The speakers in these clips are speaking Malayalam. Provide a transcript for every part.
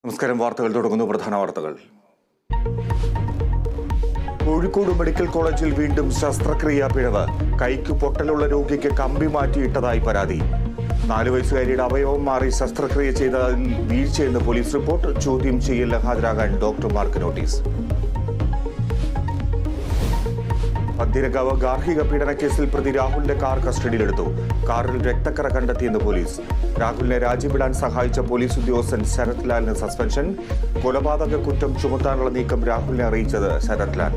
നമസ്കാരം. വാർത്തകൾ തുടങ്ങുന്നു. പ്രധാന വാർത്തകൾ. കോഴിക്കോട് മെഡിക്കൽ കോളേജിൽ വീണ്ടും ശസ്ത്രക്രിയാ പിഴവ്. കൈക്ക് പൊട്ടലുള്ള രോഗിക്ക് കമ്പി മാറ്റിയിട്ടതായി പരാതി. 4 വയസ്സുകാരിയുടെ അവയവം മാറി ശസ്ത്രക്രിയ ചെയ്തതിൽ വീഴ്ചയെന്ന് പോലീസ് റിപ്പോർട്ട്. ചോദ്യം ചെയ്യലിന് ഹാജരാകാൻ ഡോക്ടർമാർക്ക് നോട്ടീസ്. പന്തിരങ്കാവ് ഗാർഹിക പീഡനക്കേസിൽ പ്രതി രാഹുലിന്റെ കാർ കസ്റ്റഡിയിലെടുത്തു. കാറിൽ രക്തക്കറ കണ്ടെത്തിയെന്ന് പോലീസ്. രാഹുലിനെ രാജ്യവിടാൻ സഹായിച്ച പോലീസ് ഉദ്യോഗസ്ഥൻ ശരത് ലാലിന് സസ്പെൻഷൻ. കൊലപാതക കുറ്റം ചുമത്താനുള്ള നീക്കം രാഹുലിനെ അറിയിച്ചത് ശരത് ലാൽ.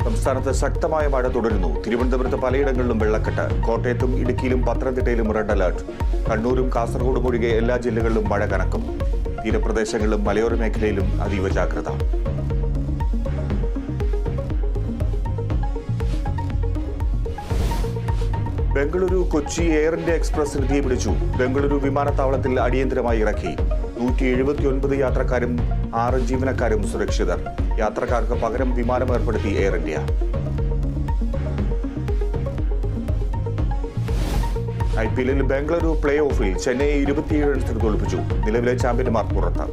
സംസ്ഥാനത്ത് ശക്തമായ മഴ തുടരുന്നു. തിരുവനന്തപുരത്ത് പലയിടങ്ങളിലും വെള്ളക്കെട്ട്. കോട്ടയത്തും ഇടുക്കിയിലും പത്തനംതിട്ടയിലും റെഡ് അലർട്ട്. കണ്ണൂരും കാസർഗോഡും ഒഴികെ എല്ലാ ജില്ലകളിലും മഴ കനക്കും. തീരപ്രദേശങ്ങളിലും മലയോര മേഖലയിലും അതീവ ജാഗ്രത. ബംഗളൂരു കൊച്ചി എയർ ഇന്ത്യ എക്സ്പ്രസിന് തീപിടിച്ചു. ബംഗളൂരു വിമാനത്താവളത്തിൽ അടിയന്തരമായി ഇറക്കി. 179 യാത്രക്കാരും 6 ജീവനക്കാരും സുരക്ഷിതർ. യാത്രക്കാർക്ക് പകരം വിമാനം ഏർപ്പെടുത്തി air India. IPL Bengaluru play ഓഫിൽ ചെന്നൈയെ 27 റൺസിന് തോൽപ്പിച്ചു. നിലവിലെ ചാമ്പ്യന്മാർ പുറത്ത്.